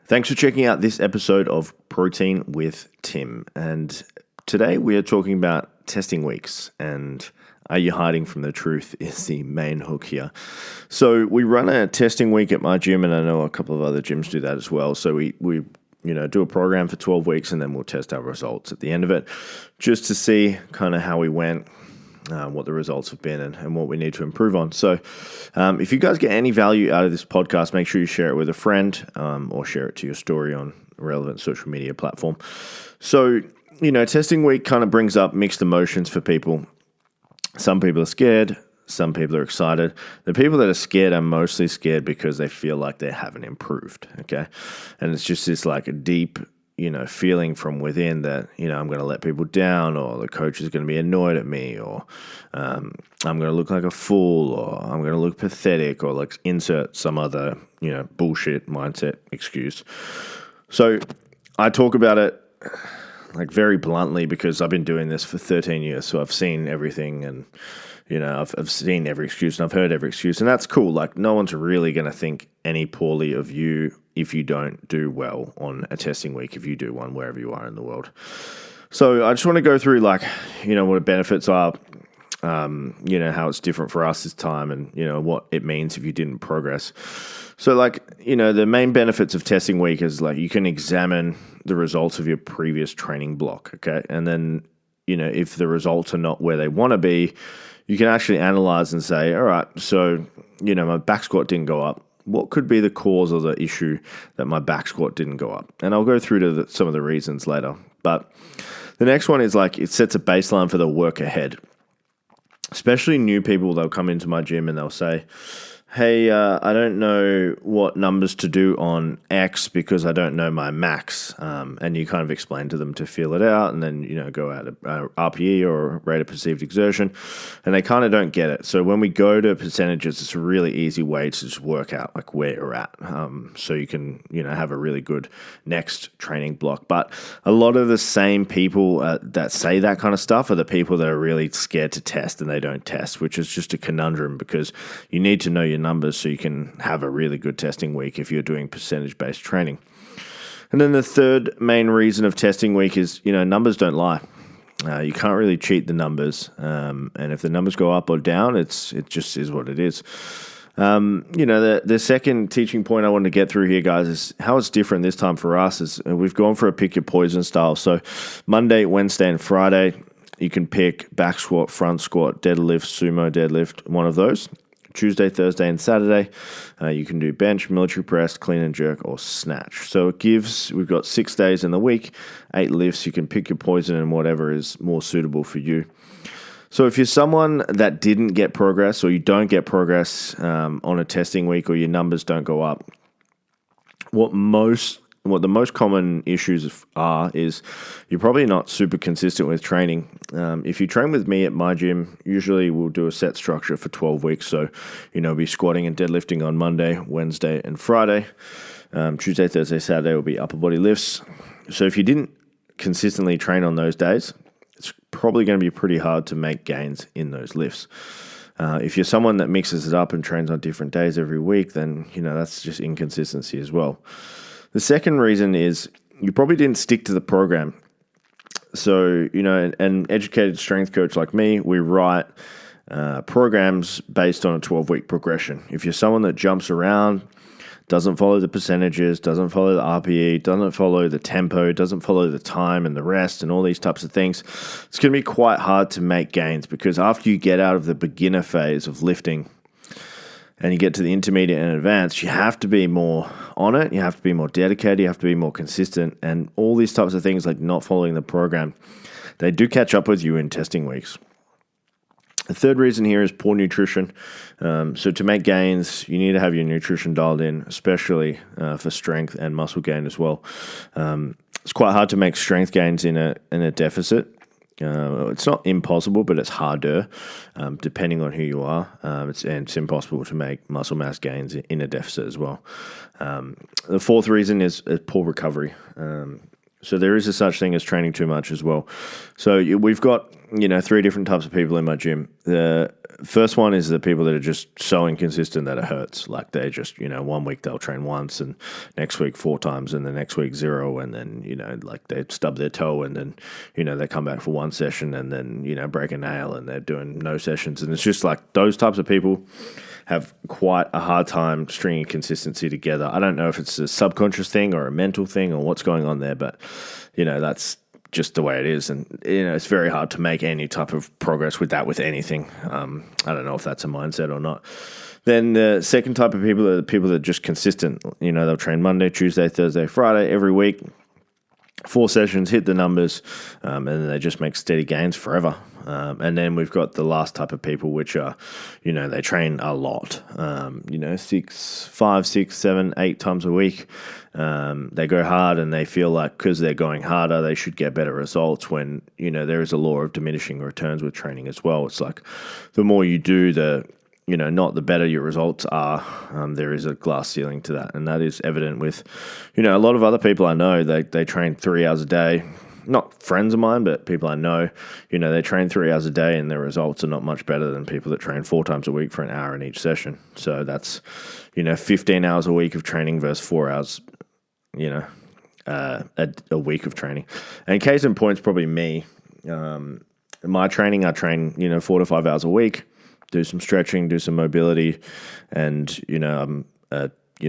Thanks for checking out this episode of Protein with Tim. And today we are talking about testing weeks, and are you hiding from the truth is the main hook here. So we run a testing week at my gym, and I know a couple of other gyms do that as well. So we do a program for 12 weeks, and then we'll test our results at the end of it just to see kind of how we went, what the results have been, and what we need to improve on. So if you guys get any value out of this podcast, make sure you share it with a friend or share it to your story on a relevant social media platform. So, testing week kind of brings up mixed emotions for people. Some people are scared. Some people are excited. The people that are scared are mostly scared because they feel like they haven't improved, okay? And it's just this like a deep feeling from within that, I'm going to let people down, or the coach is going to be annoyed at me, or I'm going to look like a fool, or I'm going to look pathetic, or like insert some other, bullshit mindset excuse. So I talk about it like very bluntly because I've been doing this for 13 years. So I've seen everything, and, I've seen every excuse, and I've heard every excuse, and that's cool. Like, no one's really going to think any poorly of you if you don't do well on a testing week, if you do one wherever you are in the world. So I just want to go through what the benefits are, how it's different for us this time, and, what it means if you didn't progress. So the main benefits of testing week is you can examine the results of your previous training block, okay? And then, if the results are not where they want to be, you can actually analyze and say, all right, so, my back squat didn't go up. What could be the cause or the issue that my back squat didn't go up? And I'll go through to some of the reasons later. But the next one is it sets a baseline for the work ahead. Especially new people, they'll come into my gym and they'll say, hey, I don't know what numbers to do on X because I don't know my max. And you kind of explain to them to feel it out, and then, go out of RPE or rate of perceived exertion, and they kind of don't get it. So when we go to percentages, it's a really easy way to just work out where you're at. So you can, have a really good next training block. But a lot of the same people that say that kind of stuff are the people that are really scared to test, and they don't test, which is just a conundrum because you need to know your numbers so you can have a really good testing week if you're doing percentage-based training. And then the third main reason of testing week is, numbers don't lie. You can't really cheat the numbers. And if the numbers go up or down, it just is what it is. The second teaching point I want to get through here, guys, is how it's different this time for us is we've gone for a pick your poison style. So Monday, Wednesday, and Friday, you can pick back squat, front squat, deadlift, sumo deadlift, one of those. Tuesday, Thursday, and Saturday, you can do bench, military press, clean and jerk, or snatch. So we've got 6 days in the week, 8 lifts. You can pick your poison and whatever is more suitable for you. So if you're someone that didn't get progress, or you don't get progress on a testing week, or your numbers don't go up, what the most common issues are is you're probably not super consistent with training. If you train with me at my gym, usually we'll do a set structure for 12 weeks. So, be squatting and deadlifting on Monday, Wednesday, and Friday. Tuesday, Thursday, Saturday will be upper body lifts. So if you didn't consistently train on those days, it's probably going to be pretty hard to make gains in those lifts. If you're someone that mixes it up and trains on different days every week, then, that's just inconsistency as well. The second reason is you probably didn't stick to the program. So, an educated strength coach like me, we write programs based on a 12-week progression. If you're someone that jumps around, doesn't follow the percentages, doesn't follow the RPE, doesn't follow the tempo, doesn't follow the time and the rest and all these types of things, it's going to be quite hard to make gains, because after you get out of the beginner phase of lifting and you get to the intermediate and advanced, you have to be more on it, you have to be more dedicated, you have to be more consistent, and all these types of things like not following the program, they do catch up with you in testing weeks. The third reason here is poor nutrition. So to make gains, you need to have your nutrition dialed in, especially for strength and muscle gain as well. It's quite hard to make strength gains in a deficit. It's not impossible, but it's harder, depending on who you are. It's impossible to make muscle mass gains in a deficit as well. The fourth reason is poor recovery. So there is a such thing as training too much as well. So we've got, 3 different types of people in my gym. The first one is the people that are just so inconsistent that it hurts. Like they just, 1 week they'll train once and next week 4 times and the next week 0. And then, like they stub their toe and then, they come back for 1 session and then, break a nail and they're doing no sessions. And it's just like those types of people have quite a hard time stringing consistency together. I don't know if it's a subconscious thing or a mental thing or what's going on there, but, that's just the way it is. And, it's very hard to make any type of progress with anything. I don't know if that's a mindset or not. Then the second type of people are the people that are just consistent. They'll train Monday, Tuesday, Thursday, Friday every week. 4 sessions, hit the numbers, and then they just make steady gains forever. And then we've got the last type of people, which are, they train a lot, 5, 6, 7, 8 times a week. They go hard and they feel like because they're going harder, they should get better results when, there is a law of diminishing returns with training as well. It's like the more you do, not the better your results are. There is a glass ceiling to that. And that is evident with, a lot of other people I know, they train 3 hours a day. Not friends of mine, but people I know, they train 3 hours a day and their results are not much better than people that train 4 times a week for an hour in each session. So that's, 15 hours a week of training versus 4 hours, a week of training. And case in point is probably me. My training, I train, 4 to 5 hours a week, do some stretching, do some mobility, and, I'm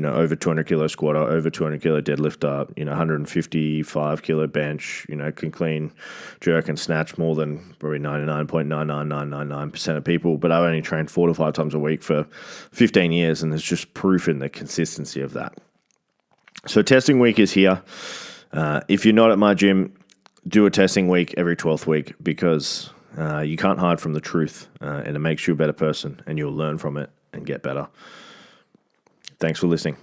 over 200 kilo squatter, over 200 kilo deadlifter, 155 kilo bench, can clean, jerk and snatch more than probably 99.99999% of people. But I've only trained 4 to 5 times a week for 15 years, and there's just proof in the consistency of that. So testing week is here. If you're not at my gym, do a testing week every 12th week because you can't hide from the truth, and it makes you a better person, and you'll learn from it and get better. Thanks for listening.